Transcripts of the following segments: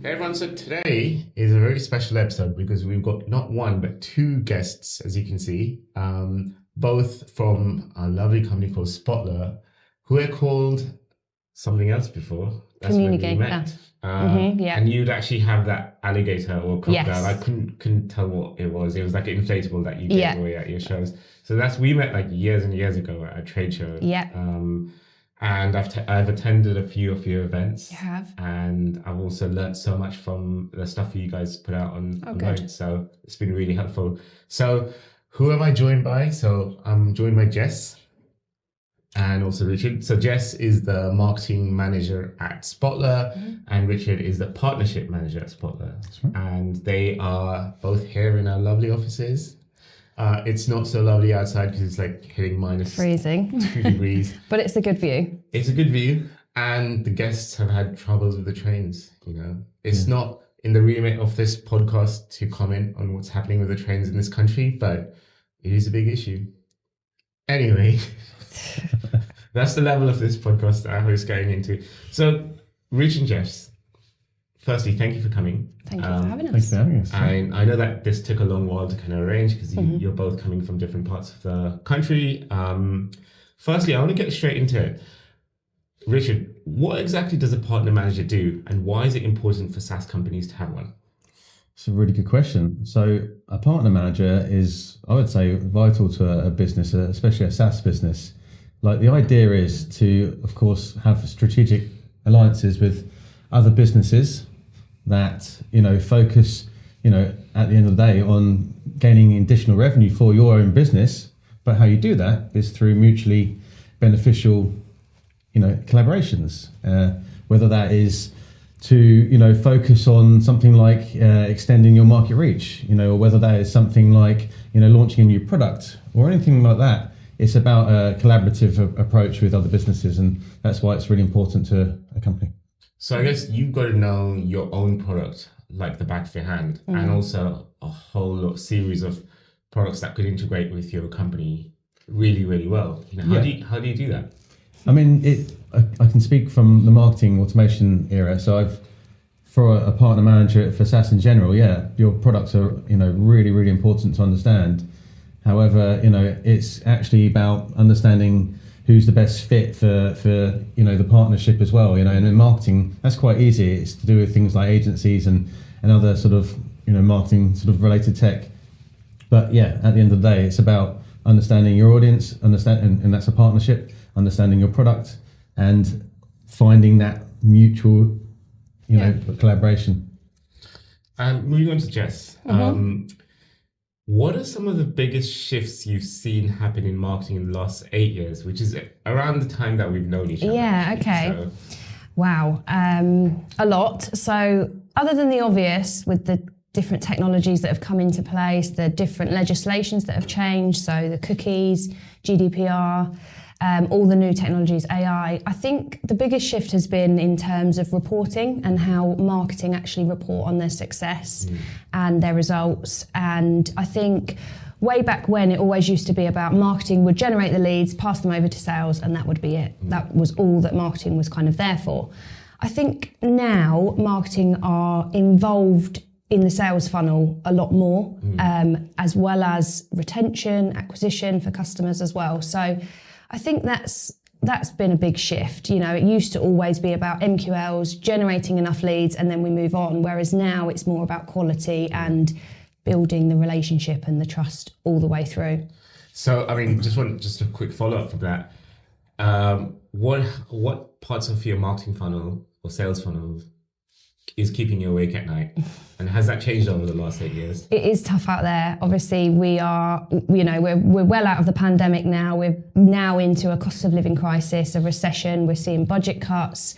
Hey everyone, so today is a very special episode because we've got not one but two guests, as you can see, both from a lovely company called Spotler, who are called something else before. That's Communicator. when we met. Yeah. And you'd actually have that alligator or crocodile. Yes. I couldn't tell what it was. It was like an inflatable that you gave away at your shows. So we met like years and years ago at a trade show. Yeah. And I've attended a few of your events. You have. And I've also learned so much from the stuff you guys put out online. So it's been really helpful. So who am I joined by? So I'm joined by Jess and also Richard. So Jess is the marketing manager at Spotler, and Richard is the partnership manager at Spotler. That's right. And they are both here in our lovely offices. It's not so lovely outside because it's like hitting minus freezing 2 degrees. But it's a good view. It's a good view. And the guests have had troubles with the trains, you know. It's not in the remit of this podcast to comment on what's happening with the trains in this country, but it is a big issue. Anyway, that's the level of this podcast that I was going into. So, Rich and Jess, firstly, thank you for coming. Thank you for having us. Thanks for having us. I know that this took a long while to kind of arrange because you're both coming from different parts of the country. Firstly, I want to get straight into it. Richard, what exactly does a partner manager do, and why is it important for SaaS companies to have one? It's a really good question. So a partner manager is, I would say, vital to a business, especially a SaaS business. Like the idea is to, of course, have strategic alliances with other businesses that, focus, at the end of the day on gaining additional revenue for your own business. But how you do that is through mutually beneficial, collaborations, whether that is to, focus on something like extending your market reach, or whether that is something like, launching a new product or anything like that. It's about a collaborative approach with other businesses, and that's why it's really important to a company. So I guess you've got to know your own product like the back of your hand, and also a whole series of products that could integrate with your company really, really well. How do you do that? I mean, I can speak from the marketing automation era. So for a partner manager for SaaS in general, your products are, really, really important to understand. However, it's actually about understanding who's the best fit for the partnership as well. And in marketing, that's quite easy. It's to do with things like agencies and other sort of, marketing sort of related tech. But at the end of the day, it's about understanding your audience, and that's a partnership, understanding your product and finding that mutual, collaboration. Moving on to Jess. What are some of the biggest shifts you've seen happen in marketing in the last 8 years, which is around the time that we've known each other? Yeah, actually, okay. Wow, a lot. So other than the obvious with the different technologies that have come into place, the different legislations that have changed, so the cookies, GDPR, all the new technologies, AI, I think the biggest shift has been in terms of reporting and how marketing actually report on their success and their results. And I think way back when, it always used to be about marketing would generate the leads, pass them over to sales, and that would be it. That was all that marketing was kind of there for. I think now marketing are involved in the sales funnel a lot more, as well as retention, acquisition for customers as well. So I think that's been a big shift. It used to always be about MQLs, generating enough leads, and then we move on. Whereas now it's more about quality and building the relationship and the trust all the way through. So, I mean, just a quick follow-up from that. What parts of your marketing funnel or sales funnel is keeping you awake at night? And has that changed over the last 8 years? It is tough out there. Obviously, we are, we're well out of the pandemic now. We're now into a cost of living crisis, a recession. We're seeing budget cuts.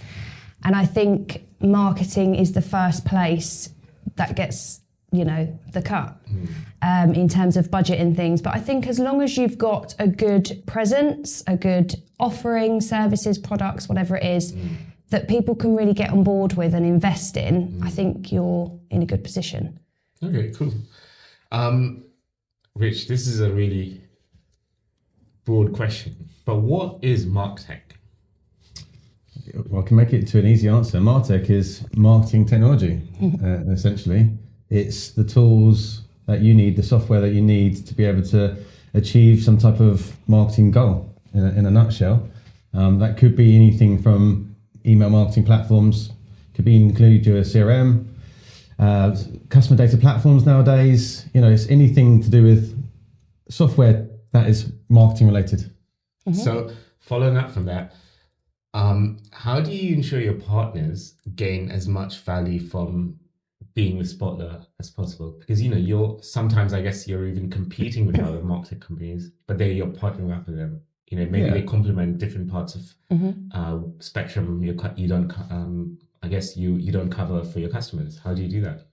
And I think marketing is the first place that gets, the cut in terms of budget and things. But I think as long as you've got a good presence, a good offering, services, products, whatever it is, that people can really get on board with and invest in, I think you're in a good position. Okay, cool. Rich, this is a really broad question, but what is Martech? I can make it to an easy answer. Martech is marketing technology, essentially. It's the tools that you need, the software that you need to be able to achieve some type of marketing goal in a nutshell. That could be anything from email marketing platforms, could be include your CRM, customer data platforms nowadays. It's anything to do with software that is marketing related. So following up from that, how do you ensure your partners gain as much value from being with Spotler as possible? Because you're sometimes, I guess, you're even competing with other marketing companies, but you're partnering up with them. Maybe they complement different parts of spectrum. You don't, I guess you don't cover for your customers. How do you do that?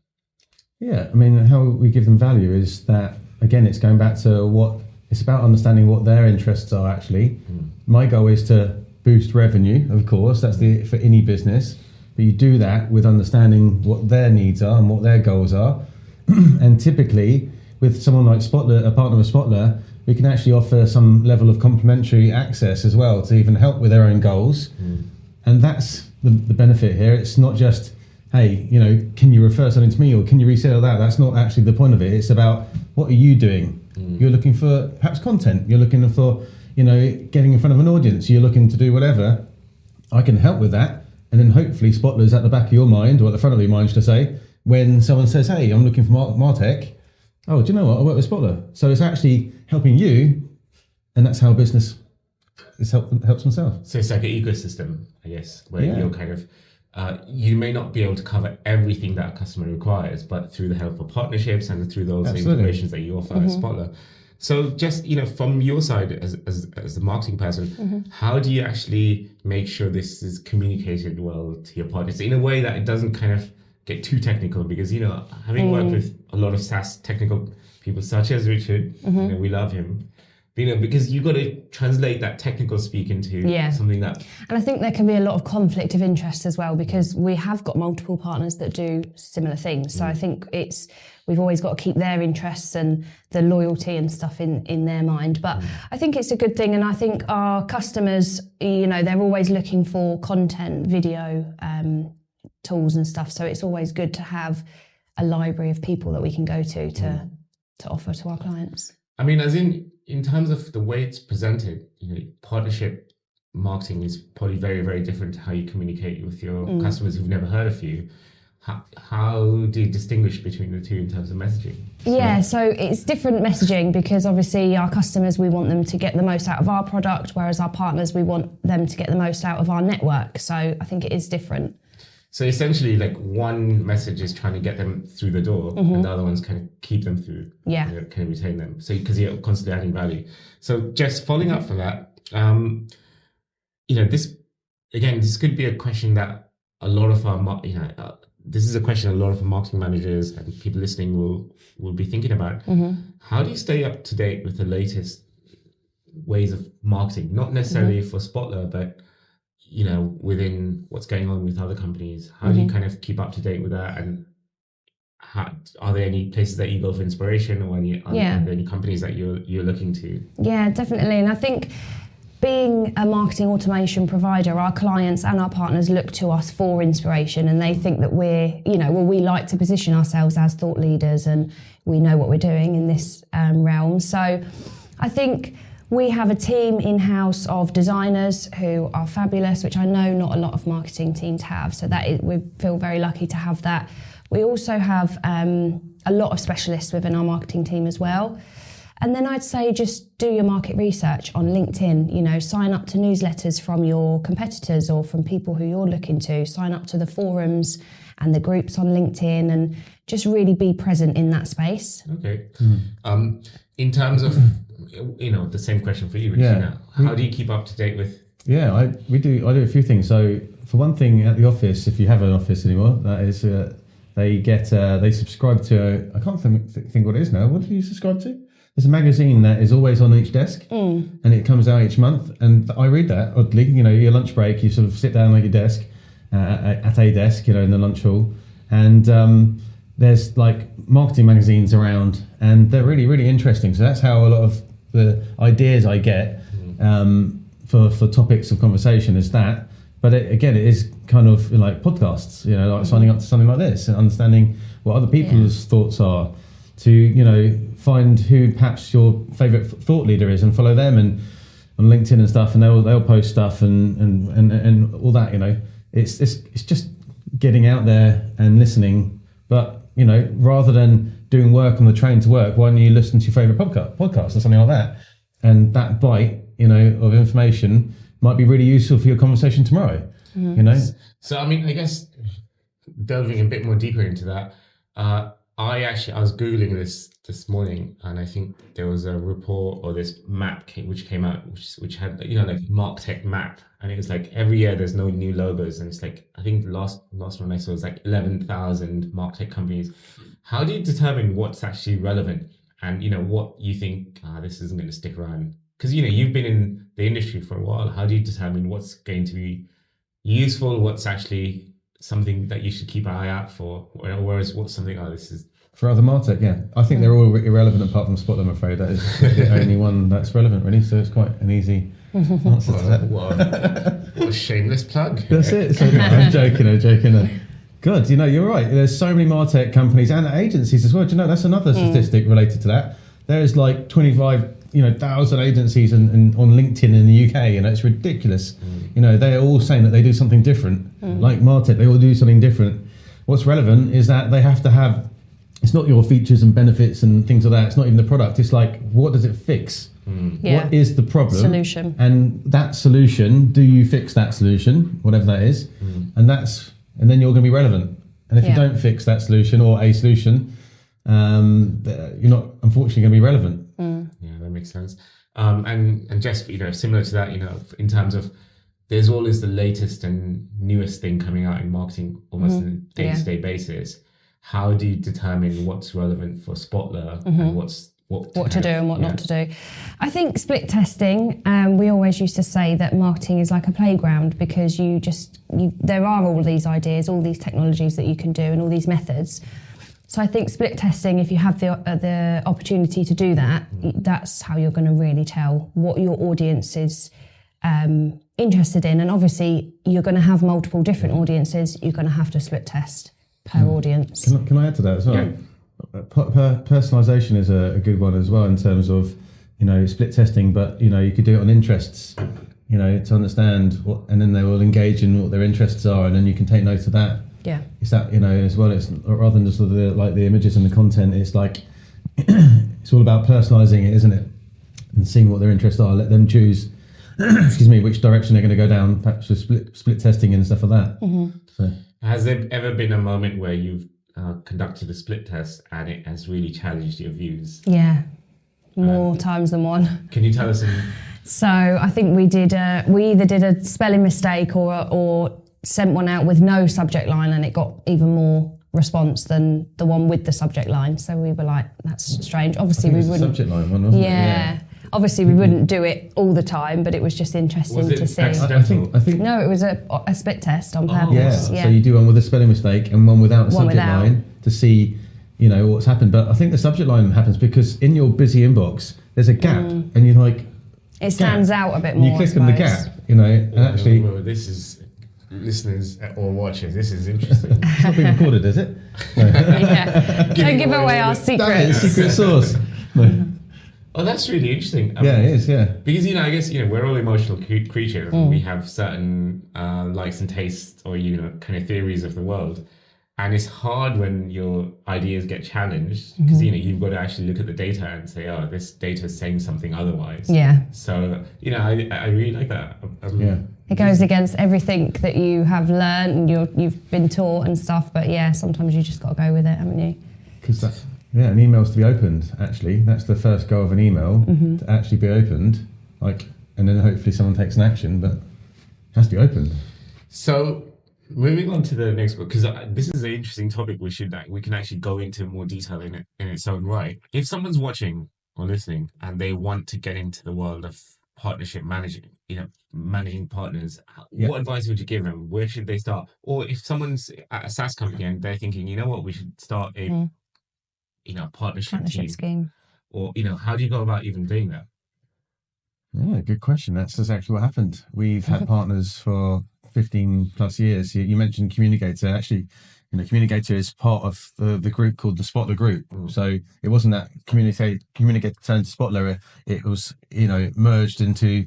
Yeah, I mean, how we give them value is that, again, it's going back to it's about understanding what their interests are actually. My goal is to boost revenue, of course, that's for any business, but you do that with understanding what their needs are and what their goals are. And typically, with someone like Spotler, a partner with Spotler, we can actually offer some level of complementary access as well to even help with their own goals. And that's the benefit here. It's not just, hey, can you refer something to me or can you resell that? That's not actually the point of it. It's about, what are you doing? You're looking for perhaps content. You're looking for, getting in front of an audience. You're looking to do whatever. I can help with that. And then hopefully Spotler's at the back of your mind, or at the front of your mind, should I say, when someone says, hey, I'm looking for Martech. Oh, do you know what? I work with Spotler. So it's actually helping you. And that's how business helps themselves. So it's like an ecosystem, I guess, where you're kind of, you may not be able to cover everything that a customer requires, but through the help of partnerships and through those integrations that you offer as Spotler. So just, from your side as the marketing person, how do you actually make sure this is communicated well to your partners in a way that it doesn't kind of get too technical? Because, having worked with a lot of SaaS technical people such as Richard, we love him. Because you've got to translate that technical speak into something that... And I think there can be a lot of conflict of interest as well, because we have got multiple partners that do similar things. So I think we've always got to keep their interests and the loyalty and stuff in their mind. But I think it's a good thing. And I think our customers, they're always looking for content, video, tools and stuff. So it's always good to have a library of people that we can go to offer to our clients. I mean, as in terms of the way it's presented, partnership marketing is probably very, very different to how you communicate with your customers who've never heard of you. How do you distinguish between the two in terms of messaging? Yeah, so it's different messaging, because obviously our customers, we want them to get the most out of our product, whereas our partners, we want them to get the most out of our network. So I think it is different. So essentially, like, one message is trying to get them through the door, and the other one's kind of keep them through, kind of retain them. So because you're constantly adding value. So Jess, following up from that, this could be a question that a lot of our, this is a question a lot of marketing managers and people listening will be thinking about. How do you stay up to date with the latest ways of marketing? Not necessarily for Spotler, but within what's going on with other companies. How do you kind of keep up to date with that? And are there any places that you go for inspiration, or are there any companies that you're looking to? Yeah, definitely. And I think being a marketing automation provider, our clients and our partners look to us for inspiration, and they think that we like to position ourselves as thought leaders, and we know what we're doing in this realm. So I think we have a team in-house of designers who are fabulous, which I know not a lot of marketing teams have. So we feel very lucky to have that. We also have a lot of specialists within our marketing team as well. And then I'd say just do your market research on LinkedIn. Sign up to newsletters from your competitors or from people who you're looking to. Sign up to the forums and the groups on LinkedIn, and just really be present in that space. Okay. In terms of the same question for you, Richard. How do you keep up to date with? Yeah, I do a few things. So for one thing, at the office, if you have an office anymore, that is they subscribe to I can't think what it is now. What do you subscribe to? There's a magazine that is always on each desk, and it comes out each month, and I read that oddly. Your lunch break, you sort of sit down at your desk at a desk, in the lunch hall, and there's like marketing magazines around, and they're really, really interesting. So that's how a lot of the ideas I get for topics of conversation is that. But again, it is kind of like podcasts, like signing up to something like this and understanding what other people's thoughts are, to find who perhaps your favorite thought leader is and follow them and on LinkedIn and stuff, and they'll post stuff and all that. It's just getting out there and listening. But rather than doing work on the train to work, why don't you listen to your favorite podcast or something like that? And that bite of information might be really useful for your conversation tomorrow. So I mean, I guess delving a bit more deeper into that, I was Googling this morning, and I think there was a report or this map which came out, which had like Martech map, and it was like every year there's no new logos, and it's like, I think the last one I saw was like 11,000 Martech companies. How do you determine what's actually relevant, and what you think this isn't going to stick around? Because you've been in the industry for a while. How do you determine what's going to be useful, what's actually something that you should keep an eye out for, whereas what's something, this is... For other Martech, yeah. I think they're all irrelevant apart from Spotler, I'm afraid. That is the only one that's relevant, really. So it's quite an easy answer to that. What a shameless plug. That's it. So, I'm joking. God, you're right. There's so many Martech companies and agencies as well. Do that's another statistic related to that. There's like 25,000 agencies on LinkedIn in the UK, it's ridiculous. They're all saying that they do something different. Like Martech, they all do something different. What's relevant is that they have to have, it's not your features and benefits and things like that. It's not even the product. It's like, what does it fix? What is the problem? Solution. And that solution, do you fix that solution, whatever that is? And then you're going to be relevant. And if you don't fix that solution or a solution, you're not unfortunately going to be relevant. Yeah, that makes sense. And Jess, similar to that, in terms of there's always the latest and newest thing coming out in marketing almost on a day-to-day basis. How do you determine what's relevant for Spotler and what to do and what not to do? I think split testing, we always used to say that marketing is like a playground, because there are all these ideas, all these technologies that you can do and all these methods. So I think split testing, if you have the opportunity to do that, that's how you're going to really tell what your audience is interested in. And obviously you're going to have multiple different audiences. You're going to have to split test per audience. Can I add to that as well? Yeah. Personalization is a good one as well, in terms of split testing, but you could do it on interests, to understand what, and then they will engage in what their interests are, and then you can take note of that. Yeah, it's that as well. It's rather than just the images and the content. It's like it's all about personalizing it, isn't it? And seeing what their interests are. Let them choose. Excuse me, which direction they're going to go down. Perhaps with split testing and stuff like that. So. Has there ever been a moment where you've conducted a split test and it has really challenged your views? Yeah, more times than one. Can you tell us? So I think we either did a spelling mistake or sent one out with no subject line, and it got even more response than the one with the subject line. So we were like, that's strange. Obviously we wouldn't. Subject line one, wasn't it? Yeah. Obviously we wouldn't do it all the time, but it was just interesting to see. Accidental? I think no, it was a split test on purpose. Yeah. So you do one with a spelling mistake and one without a subject line to see, what's happened. But I think the subject line happens because in your busy inbox there's a gap, and you're like, it stands out a bit more. You click on the gap, and actually, this is listeners or watchers. This is interesting. It's not being recorded, is it? No. Yeah. Don't give away our secrets. Secret sauce. No. Oh, that's really interesting. Yeah, it is, yeah. Because, I guess, we're all emotional creatures. And we have certain likes and tastes or, kind of theories of the world. And it's hard when your ideas get challenged because, you've got to actually look at the data and say, oh, this data is saying something otherwise. Yeah. So, I really like that. Yeah. It goes against everything that you have learned and you've been taught and stuff. But, yeah, sometimes you just got to go with it, haven't you? Because that's... Yeah, an email's to be opened, actually. That's the first goal of an email, to actually be opened. And then hopefully someone takes an action, but it has to be opened. So, moving on to the next book, because this is an interesting topic we can actually go into more detail in its own right. If someone's watching or listening and they want to get into the world of partnership managing, managing partners, what advice would you give them? Where should they start? Or if someone's at a SaaS company and they're thinking, we should start a partnership scheme. Or, how do you go about even doing that? Yeah, good question. That's exactly what happened. We've had partners for 15 plus years. You mentioned Communicator. Actually, Communicator is part of the group called the Spotler Group. So it wasn't that Communicator turned to Spotler. It was, merged into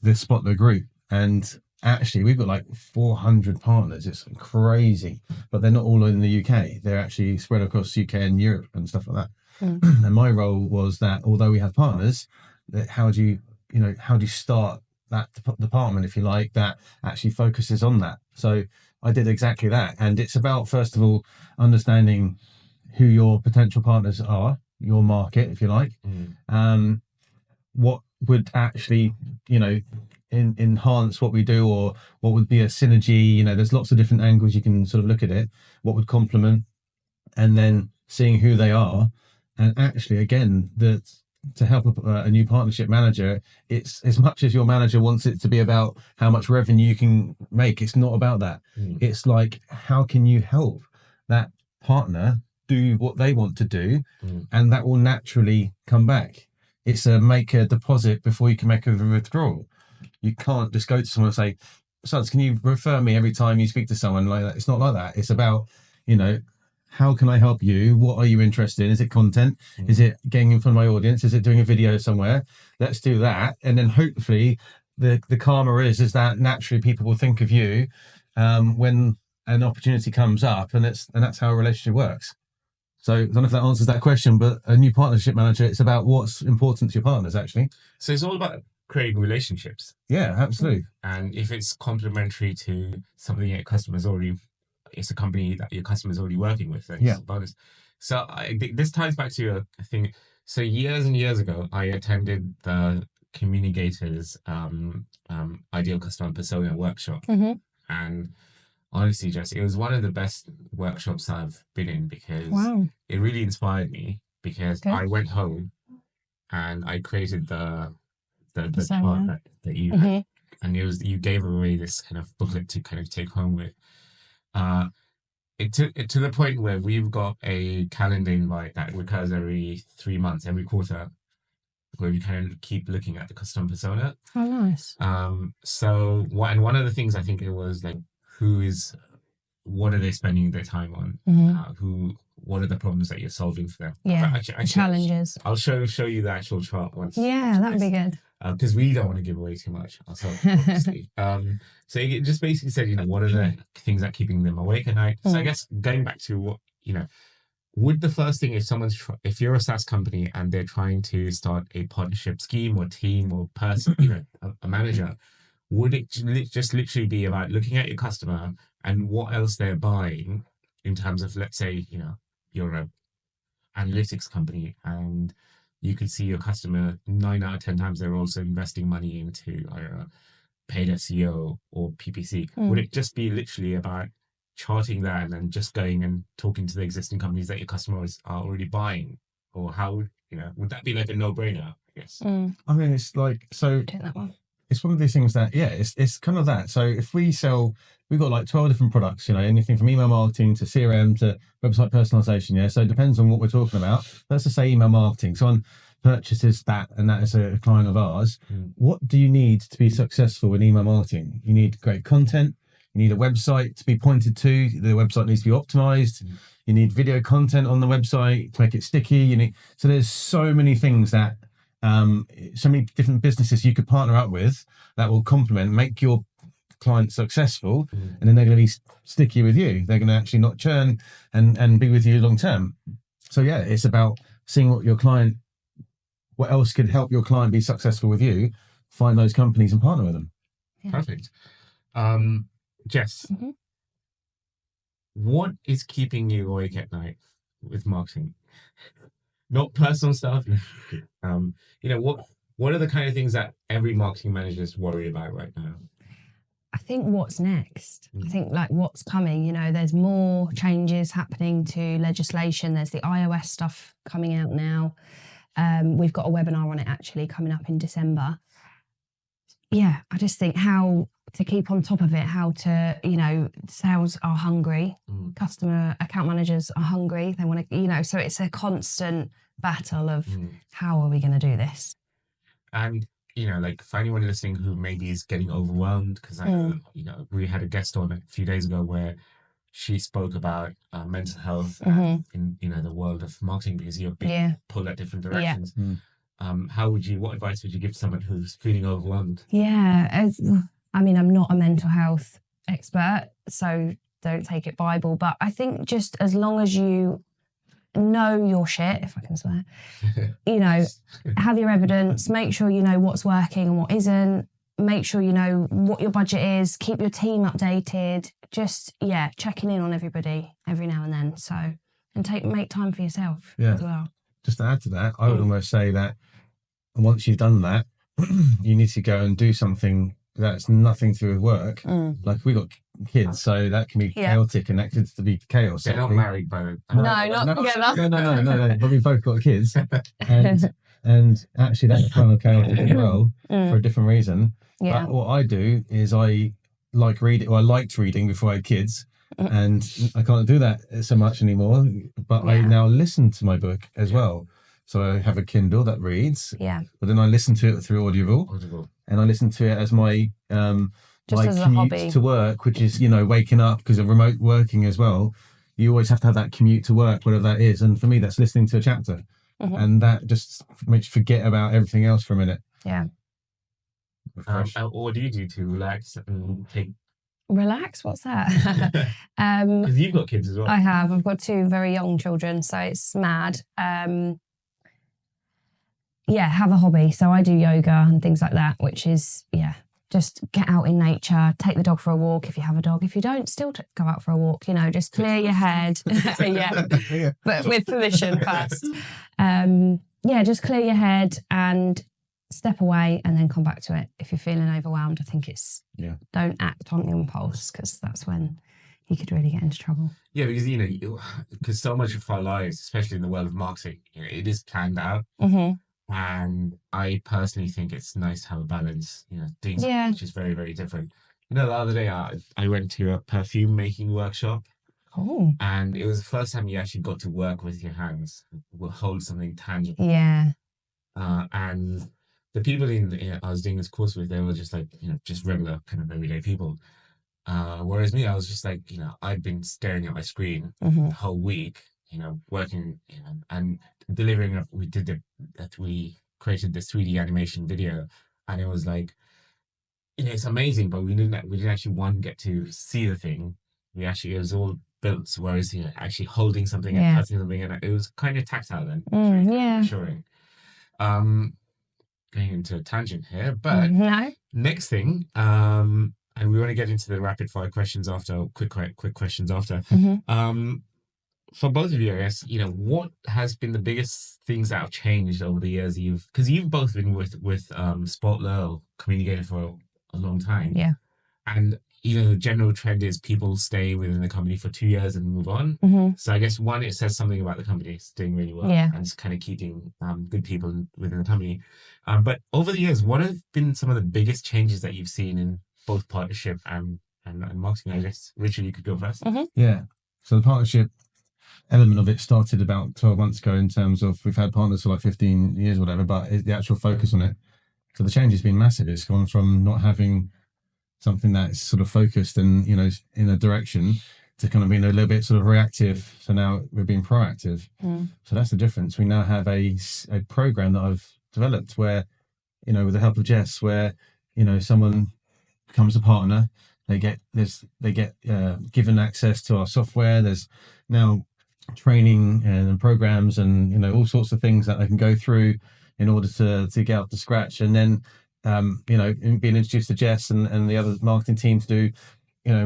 the Spotler Group. And actually, we've got like 400 partners. It's crazy. But they're not all in the UK. They're actually spread across UK and Europe and stuff like that. And my role was that although we have partners, that how do you start that department, if you like, that actually focuses on that. So I did exactly that. And it's about, first of all, understanding who your potential partners are, your market, if you like. What would actually, enhance what we do, or what would be a synergy. There's lots of different angles you can sort of look at it. What would complement, and then seeing who they are. And actually, again, to help a new partnership manager, it's as much as your manager wants it to be about how much revenue you can make. It's not about that. It's like, how can you help that partner do what they want to do, and that will naturally come back. It's make a deposit before you can make a withdrawal. You can't just go to someone and say, "Sons, can you refer me every time you speak to someone?" Like that. It's not like that. It's about, how can I help you? What are you interested in? Is it content? Is it getting in front of my audience? Is it doing a video somewhere? Let's do that. And then hopefully the karma is that naturally people will think of you when an opportunity comes up, and that's how a relationship works. So I don't know if that answers that question, but a new partnership manager, it's about what's important to your partners, actually. So it's all about creating relationships. Yeah, absolutely. And if it's complementary to something your customers already, it's a company that your customer's already working with, then it's a bonus. So I think this ties back to a thing. So years and years ago, I attended the Communicators Ideal Customer Persona workshop. And honestly, Jess, it was one of the best workshops I've been in, because it really inspired me, because I went home and I created the chart that you had, and you gave away this kind of booklet to kind of take home with. It to the point where we've got a calendar invite that recurs every 3 months, every quarter, where we kind of keep looking at the customer persona. Oh, nice. So one of the things I think it was like, what are they spending their time on? What are the problems that you're solving for them? Yeah, actually, challenges. I'll show you the actual chart once. Yeah, that'd be good. Because we don't want to give away too much ourselves, obviously. So it just basically said, what are the things that are keeping them awake at night? So I guess going back to what, would the first thing, if you're a SaaS company and they're trying to start a partnership scheme or team or person, a manager, would it just literally be about looking at your customer and what else they're buying in terms of, let's say, you're an analytics company and you could see your customer 9 out of 10 times they're also investing money into paid SEO or PPC. Would it just be literally about charting that and then just going and talking to the existing companies that your customers are already buying? Or how, would that be like a no-brainer, I guess? I mean, it's like, so Take that one. It's one of these things that, it's kind of that. So if we've got like 12 different products, anything from email marketing to CRM to website personalization. Yeah. So it depends on what we're talking about. Let's just say email marketing. Someone purchases that, and that is a client of ours. What do you need to be successful in email marketing? You need great content. You need a website to be pointed to. The website needs to be optimized. You need video content on the website to make it sticky. So there's so many things that, so many different businesses you could partner up with that will complement, make your client successful, and then they're going to be sticky with you. They're going to actually not churn and be with you long term. So yeah, it's about seeing what else could help your client be successful with you. Find those companies and partner with them. Yeah. Perfect. Jess, what is keeping you awake at night with marketing? Not personal stuff. What are the kind of things that every marketing manager is worried about right now? I think what's next. I think like what's coming, there's more changes happening to legislation. There's the iOS stuff coming out now. We've got a webinar on it actually coming up in December. Yeah, I just think how to keep on top of it, how to, sales are hungry, customer account managers are hungry. They want to, so it's a constant battle of how are we going to do this? And like for anyone listening who maybe is getting overwhelmed, because we had a guest on a few days ago where she spoke about mental health in the world of marketing, because you're being pulled at different directions. What advice would you give to someone who's feeling overwhelmed? I mean, I'm not a mental health expert, so don't take it Bible, but I think just as long as you know your shit, if I can swear, have your evidence, make sure you know what's working and what isn't, make sure you know what your budget is, keep your team updated, just, checking in on everybody every now and then. And make time for yourself as well. Just to add to that, I would almost say that once you've done that, you need to go and do something that's nothing to do with work. Like we got kids, so that can be chaotic, and that could be chaos. They're not married, but not together. No. But we've both got kids, and actually that's kind of chaotic as well for a different reason. But what I do is I like reading. Well, I liked reading before I had kids, and I can't do that so much anymore. But I now listen to my book as well. So I have a Kindle that reads, but then I listen to it through Audible. And I listen to it as my commute to work, which is, waking up, because of remote working as well. You always have to have that commute to work, whatever that is. And for me, that's listening to a chapter. And that just makes you forget about everything else for a minute. Yeah. What do you do to relax and take... Relax? What's that? Because you've got kids as well. I have. I've got 2 very young children, so it's mad. Have a hobby. So I do yoga and things like that, which is, just get out in nature, take the dog for a walk if you have a dog. If you don't, still go out for a walk, just clear your head. But with permission first. Just clear your head and step away and then come back to it. If you're feeling overwhelmed, I think it's, don't act on the impulse, because that's when you could really get into trouble. Yeah, because, because so much of our lives, especially in the world of marketing, it is planned out. And I personally think it's nice to have a balance, doing something which is very, very different. The other day I went to a perfume making workshop. Oh. And it was the first time you actually got to work with your hands, hold something tangible. Yeah. And the people I was doing this course with, they were just like, just regular kind of everyday people. Whereas me, I was just like, I'd been staring at my screen the whole week, working, and delivering. We created this 3D animation video, and it was like, it's amazing, but we didn't actually get to see the thing. It was all built, whereas actually holding something and touching something, and it was kind of tactile then. Reassuring. Going into a tangent here, but next thing, and we want to get into the rapid fire questions after, quick questions after. For both of you, I guess, what has been the biggest things that have changed over the years? Because you've both been with Spotler, or communicated for a long time. Yeah. And, the general trend is people stay within the company for 2 years and move on. So I guess, one, it says something about the company. It's doing really well. And it's kind of keeping good people within the company. But over the years, what have been some of the biggest changes that you've seen in both partnership and marketing? I guess, Richard, you could go first. Yeah. So the partnership element of it started about 12 months ago, in terms of we've had partners for like 15 years or whatever, but the actual focus on it. So the change has been massive. It's gone from not having something that's sort of focused and, in a direction, to kind of being a little bit sort of reactive. So now we're being proactive. So that's the difference. We now have a program that I've developed where, with the help of Jess, where, someone becomes a partner, they get given access to our software. There's now training and programs and all sorts of things that they can go through in order to get up to scratch, and then being introduced to Jess and the other marketing team to do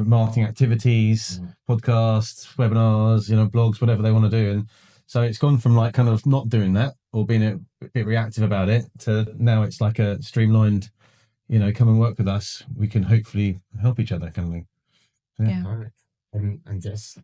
marketing activities, podcasts, webinars, blogs, whatever they want to do. And so it's gone from like kind of not doing that or being a bit reactive about it to now it's like a streamlined, come and work with us, we can hopefully help each other kind of thing. And Jess?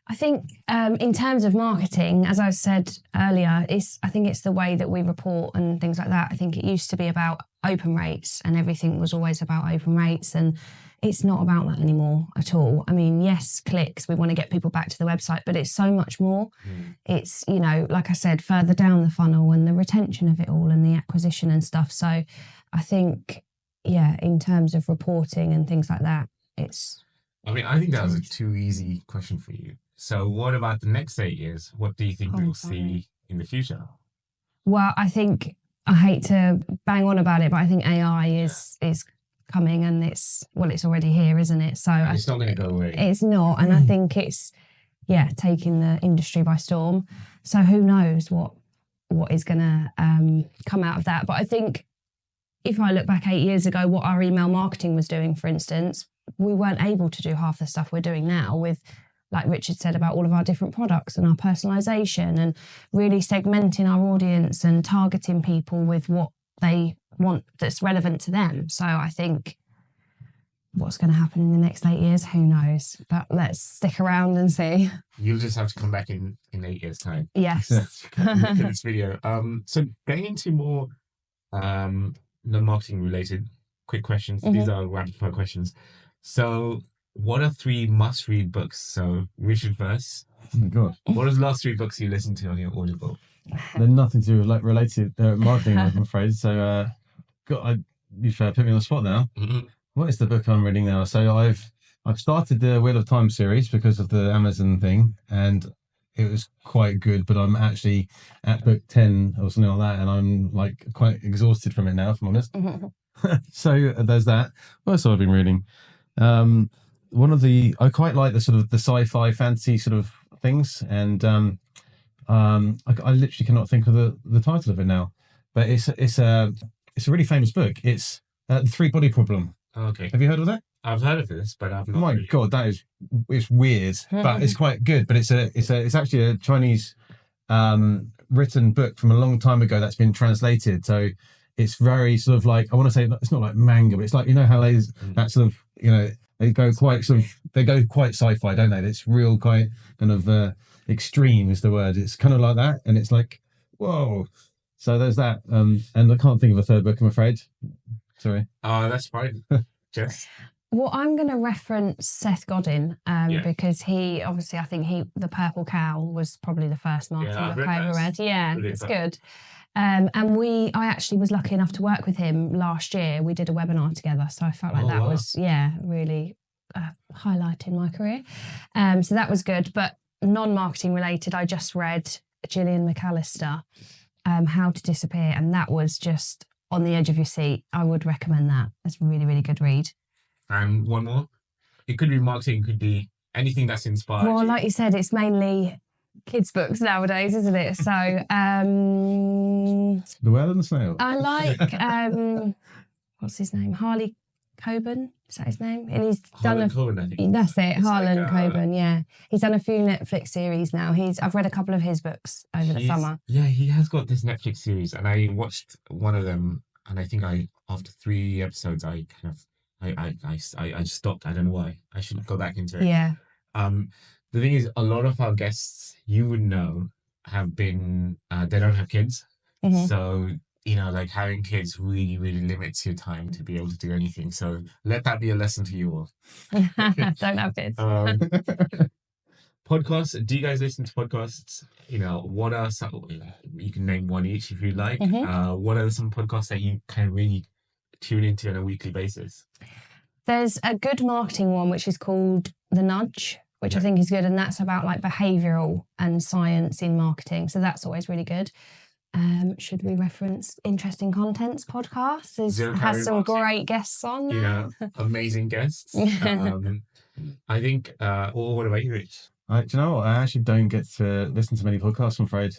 I think in terms of marketing, as I said earlier, I think it's the way that we report and things like that. I think it used to be about open rates, and everything was always about open rates, and it's not about that anymore at all. I mean, yes, clicks, we want to get people back to the website, but it's so much more. It's, like I said, further down the funnel, and the retention of it all and the acquisition and stuff. So I think, in terms of reporting and things like that, I think that was a too easy question for you. So what about the next 8 years? What do you think we'll see in the future? Well, I think, I hate to bang on about it, but I think AI is coming, and it's already here, isn't it? So it's not going to go away. It's not, and I think it's taking the industry by storm. So who knows what is going to come out of that? But I think if I look back 8 years ago, what our email marketing was doing, for instance, we weren't able to do half the stuff we're doing now with, like Richard said, about all of our different products and our personalization and really segmenting our audience and targeting people with what they want that's relevant to them. So I think what's going to happen in the next 8 years, who knows? But let's stick around and see. You'll just have to come back in 8 years' time. Yes. Look at this video. So going into more non-marketing related quick questions. Mm-hmm. These are rapid fire questions. So what are 3 must-read books? So Richard first. Oh my God. What are the last 3 books you listened to on your Audible? They're nothing to related marketing, I'm afraid. So you've put me on the spot now. Mm-hmm. What is the book I'm reading now? So I've started the Wheel of Time series because of the Amazon thing, and it was quite good, but I'm actually at book 10 or something like that, and I'm like quite exhausted from it now, if I'm honest. Mm-hmm. So there's that. What else have I been reading? I quite like the sort of the sci-fi fantasy sort of things, and I literally cannot think of the title of it now, but it's a really famous book. It's The 3-Body Problem. Oh, okay. Have you heard of that? I've heard of this, but I've not. Oh my God, it's weird, but it's quite good. But it's actually a Chinese written book from a long time ago that's been translated. So it's very sort of like, I want to say it's not like manga, but it's like, you know how that sort of, they go quite sci-fi, don't they? It's real quite kind of extreme is the word. It's kind of like that, and it's like, whoa. So there's that, and I can't think of a third book, I'm afraid. Sorry. Oh, that's fine. Jess? Well, I'm going to reference Seth Godin because I think The Purple Cow was probably the first marketing book I ever read. Yeah, it's good. And I actually was lucky enough to work with him last year. We did a webinar together, so I felt like that was really highlighting my career. So that was good. But non-marketing related, I just read Gillian McAllister, How to Disappear, and that was just on the edge of your seat. I would recommend that. It's a really, really good read. And one more. It could be marketing, it could be anything that's inspired. Well, like you said, it's mainly kids' books nowadays, isn't it? So The Whale and the Snail. I like what's his name? Harley Coben. Is that his name? And he's done Coben, I think. That's it, Harlan Coben. Yeah, he's done a few Netflix series now. I've read a couple of his books over the summer. Yeah, he has got this Netflix series, and I watched one of them, and I think after 3 episodes, I stopped. I don't know why. I should go back into it. Yeah. The thing is, a lot of our guests, you would know, have been they don't have kids, so like having kids really, really limits your time to be able to do anything. So let that be a lesson to you all. Don't have kids. Podcasts. Do you guys listen to podcasts? What are some? You can name one each if you like. What are some podcasts that you can really tune into on a weekly basis? There's a good marketing one which is called The Nudge, which I think is good, and that's about like behavioural and science in marketing. So that's always really good. Should we reference Interesting Contents podcast? Has some great guests on there. Amazing guests. I think. What about you, Rich? Do you know what? I actually don't get to listen to many podcasts, I'm afraid.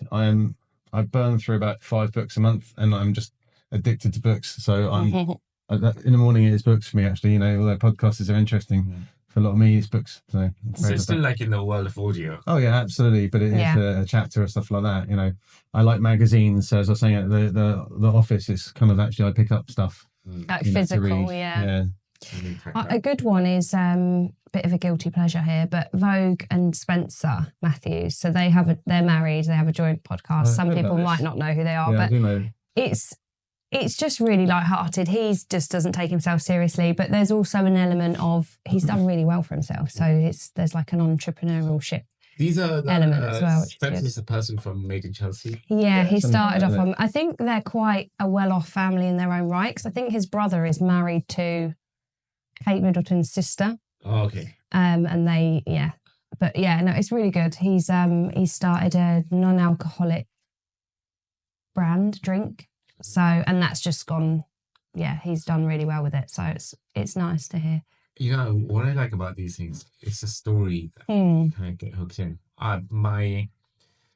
I burn through about 5 books a month, and I'm just addicted to books. So in the morning it is books for me, actually. Although podcasts are interesting. For a lot of me, it's books. So it's still like in the world of audio. Oh yeah, absolutely. But it is a chapter or stuff like that. I like magazines. So as I was saying, at the office, it's kind of actually I pick up stuff. Like physical, yeah. A good one is a bit of a guilty pleasure here, but Vogue and Spencer Matthews. So they're married. They have a joint podcast. Some people might not know who they are, but it's just really lighthearted. He just doesn't take himself seriously, but there's also an element of he's done really well for himself. So there's like an entrepreneurship These are the, element as well, which is good. Spencer's the person from Made in Chelsea. Yeah, he something started like off that. on. I think they're quite a well-off family in their own right. Because I think his brother is married to Kate Middleton's sister. Oh, okay. And they, yeah, but yeah, no, it's really good. He started a non-alcoholic brand drink, so and that's just gone. Yeah, he's done really well with it. So it's nice to hear. You know, what I like about these things, it's a story that Hmm. you kind of get hooked in.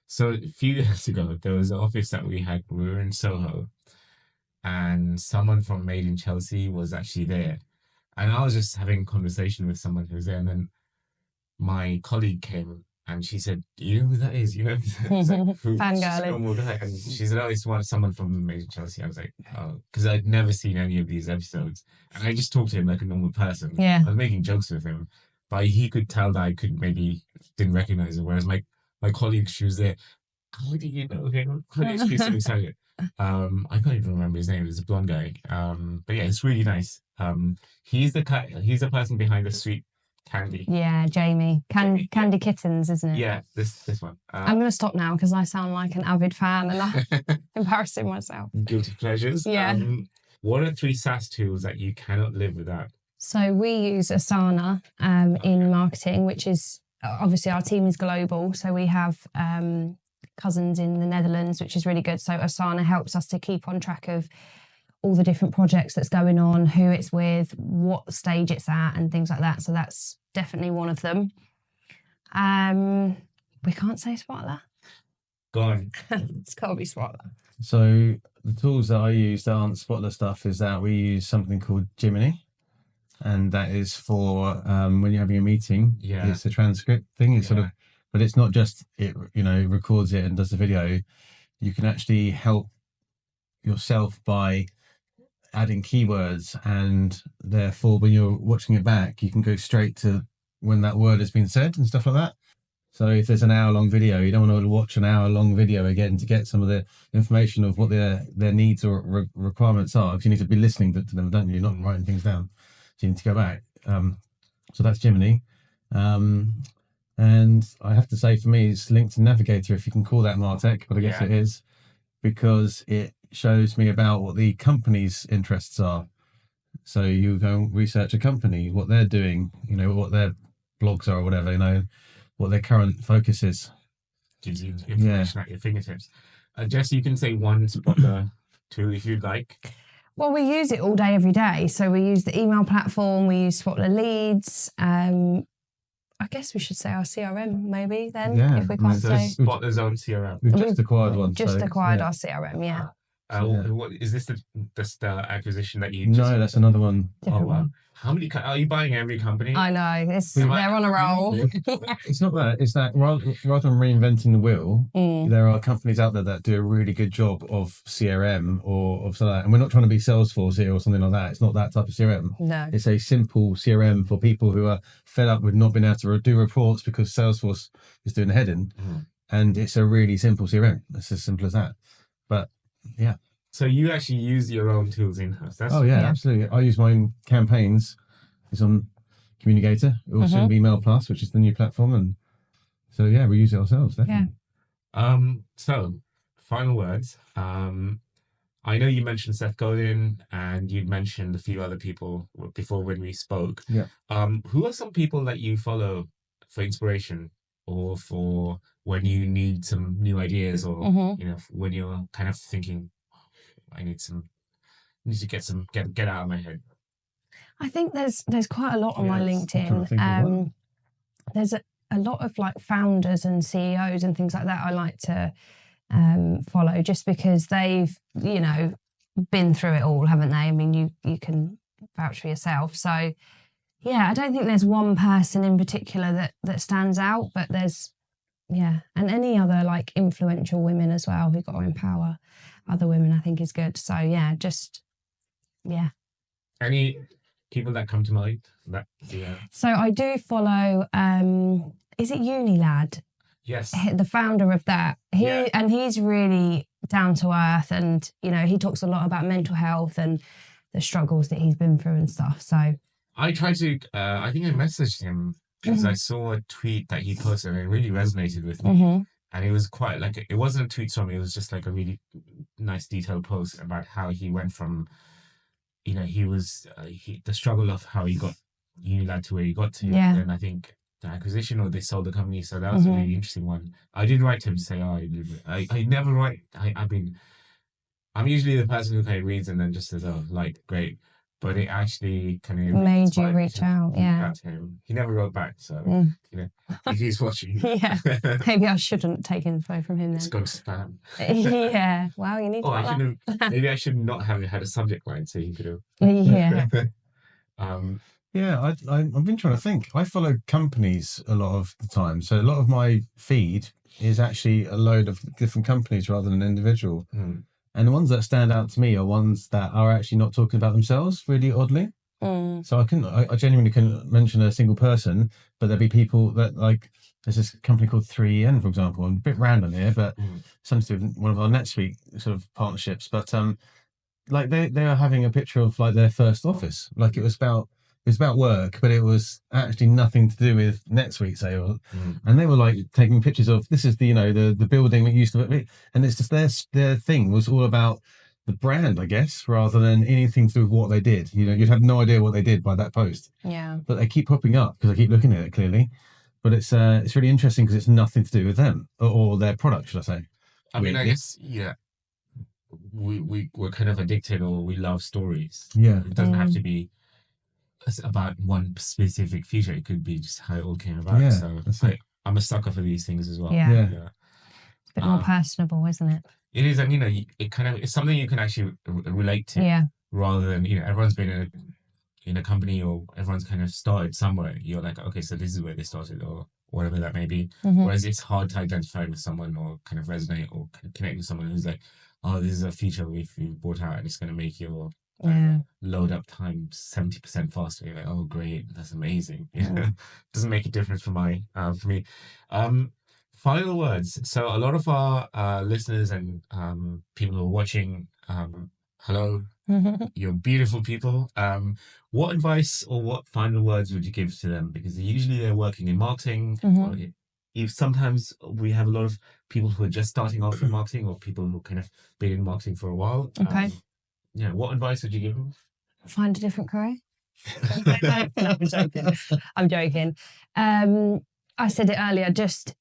So a few years ago, there was an office that we had. We were in Soho, and someone from Made in Chelsea was actually there. And I was just having a conversation with someone who was there, and then my colleague came and she said, "You know who that is? You know who that is?" She's a Fangirling. normal guy. And she said, "Oh, it's someone from Made in Chelsea." I was like, "Oh," because I'd never seen any of these episodes. And I just talked to him like a normal person. Yeah. I was making jokes with him, but he could tell that I didn't recognize him. Whereas my colleague, she was there. How do you know him? She's so excited. I can't even remember his name. It's a blonde guy. But yeah, it's really nice. He's the person behind the sweet candy. Yeah, Jamie. Candy Kittens, isn't it? Yeah, this one. I'm going to stop now because I sound like an avid fan and I'm embarrassing myself. Guilty pleasures. Yeah. What are 3 SaaS tools that you cannot live without? So we use Asana in marketing, which is obviously our team is global. So we have cousins in the Netherlands, which is really good. So Asana helps us to keep on track of all the different projects that's going on, who it's with, what stage it's at, and things like that. So that's definitely one of them. We can't say Spotler. Go on. It's got to be Spotler. So the tools that I use that aren't Spotler stuff is that we use something called Jiminy, and that is for when you're having a meeting. Yeah. It's a transcript thing. It's sort of, but it's not just it. You know, it records it and does the video. You can actually help yourself by adding keywords, and therefore when you're watching it back, you can go straight to when that word has been said and stuff like that. So if there's an hour-long video, you don't want to watch an hour-long video again to get some of the information of what their needs or requirements are, because you need to be listening to them, don't you? Not writing things down. So you need to go back. So that's Jiminy. And I have to say, for me, it's LinkedIn Navigator, if you can call that Martech, but I guess it is, because it shows me about what the company's interests are. So you go and research a company, what they're doing, you know, what their blogs are or whatever, you know, what their current focus is. Gives you information at your fingertips. Jess, you can say one Spotler tool if you'd like. Well, we use it all day, every day. So we use the email platform, we use Spotler Leads. I guess we should say our CRM maybe then, if we can't So say. Spotler's own CRM. We've just acquired one. Just acquired our CRM, yeah. What is this? The acquisition that you? Just... No, that's another one. Different one. How many? Are you buying every company? I know. They're on a roll. It's not that. It's that rather than reinventing the wheel, there are companies out there that do a really good job of CRM or of something like that. And we're not trying to be Salesforce here or something like that. It's not that type of CRM. No. It's a simple CRM for people who are fed up with not being able to do reports because Salesforce is doing the heading. And it's a really simple CRM. It's as simple as that. But yeah. So you actually use your own tools in-house? Absolutely. I use my own campaigns. It's on Communicator. Also Email Plus, which is the new platform. And so, yeah, we use it ourselves. Definitely. Yeah. So, final words. I know you mentioned Seth Godin and you'd mentioned a few other people before when we spoke. Yeah. Who are some people that you follow for inspiration or for when you need some new ideas or, you know, when you're kind of thinking, I need to get out of my head? I think there's quite a lot on my LinkedIn. There's a lot of like founders and CEOs and things like that I like to follow, just because they've, you know, been through it all, haven't they? I mean, you can vouch for yourself. So yeah, I don't think there's one person in particular that stands out, but there's, and any other like influential women as well who've got to empower other women, I think is good. So Any people that come to mind? So I do follow, is it Unilad? Yes. The founder of that. And he's really down to earth, and, you know, he talks a lot about mental health and the struggles that he's been through and stuff. So I tried to, I think I messaged him because I saw a tweet that he posted and it really resonated with me. Mm-hmm. And it was quite like, it wasn't a tweet from me, it was just like a really nice detailed post about how he went from, he was, the struggle of how he got Unilad to where he got to. Yeah. And I think the acquisition or they sold the company. So that was a really interesting one. I did write to him to say, I never write, I'm usually the person who kind of reads and then just says, oh, like, great. But it actually kind of made you reach out. Yeah. To him. He never wrote back. So, if he's watching. Yeah. Maybe I shouldn't take info from him then. It's gone spam. Yeah. Well, you need to. Maybe I should not have had a subject line so you could have. Yeah. Yeah, I've been trying to think. I follow companies a lot of the time. So a lot of my feed is actually a load of different companies rather than an individual. And the ones that stand out to me are ones that are actually not talking about themselves, really oddly. So I genuinely couldn't mention a single person, but there'd be people that, like, there's this company called 3EN, for example. I'm a bit random here, but something to do with one of our NetSuite sort of partnerships. But like they are having a picture of like their first office. Like it was about work, but it was actually nothing to do with NetSuite, say, and they were like taking pictures of, this is the the building that used to be, and it's just their thing was all about the brand, I guess, rather than anything to do with what they did. You'd have no idea what they did by that post. Yeah. But they keep popping up because I keep looking at it clearly. But it's really interesting because it's nothing to do with them or their product, should I say? I mean, I guess we're kind of addicted, or we love stories. Yeah. It doesn't have to be about one specific feature. It could be just how it all came about. Yeah, so I'm a sucker for these things as well. Yeah. It's a bit more personable, isn't it? It is, and it kind of, it's something you can actually relate to. Yeah. Rather than everyone's been in a company, or everyone's kind of started somewhere. You're like, okay, so this is where they started, or whatever that may be. Whereas it's hard to identify with someone, or kind of resonate, or kind of connect with someone who's like, oh, this is a feature we've brought out, and it's going to make your load up time 70% faster. You're like, oh, great, that's amazing. Doesn't make a difference for me. Final words. So a lot of our listeners and people who are watching, hello, you're beautiful people. What advice or what final words would you give to them? Because usually they're working in marketing. Or if sometimes we have a lot of people who are just starting off in marketing, or people who kind of been in marketing for a while. Okay. What advice would you give them? Find a different career. No, I'm joking. I said it earlier, just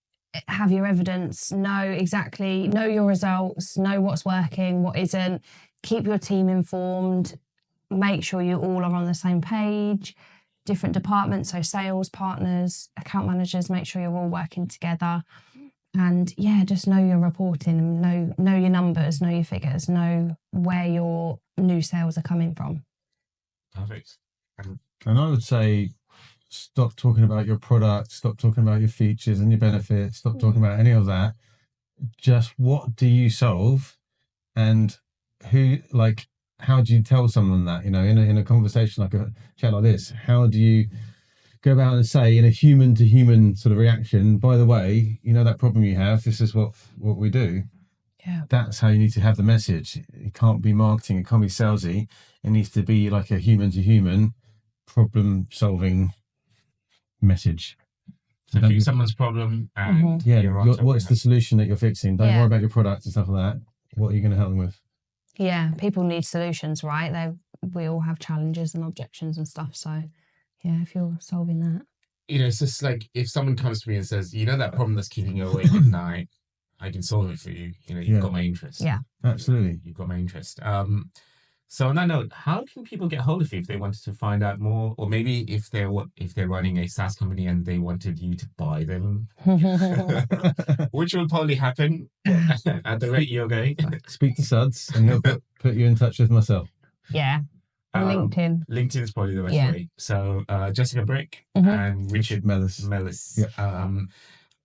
have your evidence, know your results, know what's working, what isn't, keep your team informed, make sure you all are on the same page, different departments, so sales, partners, account managers, make sure you're all working together. And just know your reporting, and know your numbers, know your figures, know where your new sales are coming from. Perfect. And I would say, stop talking about your product, stop talking about your features and your benefits, stop talking about any of that. Just what do you solve, and how do you tell someone that, in a conversation like a chat like this? How do you go about and say, in a human to human sort of reaction, by the way, that problem you have, this is what we do. Yeah. That's how you need to have the message. It can't be marketing, it can't be salesy. It needs to be like a human to human problem solving message. So fix someone's problem, and what's the solution that you're fixing? Don't worry about your product and stuff like that. What are you going to help them with? Yeah, people need solutions, right? We all have challenges and objections and stuff. So, if you're solving that. It's just like, if someone comes to me and says, that problem that's keeping you awake at night, I can solve it for you. You've got my interest. Yeah, absolutely. You've got my interest. So on that note, how can people get hold of you if they wanted to find out more, or maybe if they're running a SaaS company and they wanted you to buy them, which will probably happen at the rate you're going. Speak to Suds, and he'll put you in touch with myself. Yeah. LinkedIn. LinkedIn is probably the best way. So Jessica Brick and Richard Mellis. Yeah.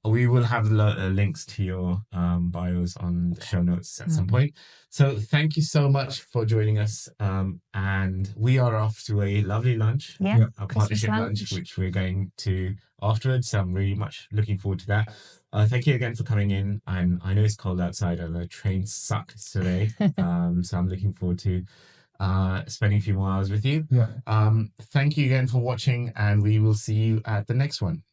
We will have links to your bios on the show notes at some point. So thank you so much for joining us. And we are off to a lovely lunch, a partnership lunch, which we're going to afterwards. So I'm really much looking forward to that. Thank you again for coming in. I know it's cold outside and the train sucked today. So I'm looking forward to spending a few more hours with you. Yeah. Thank you again for watching, and we will see you at the next one.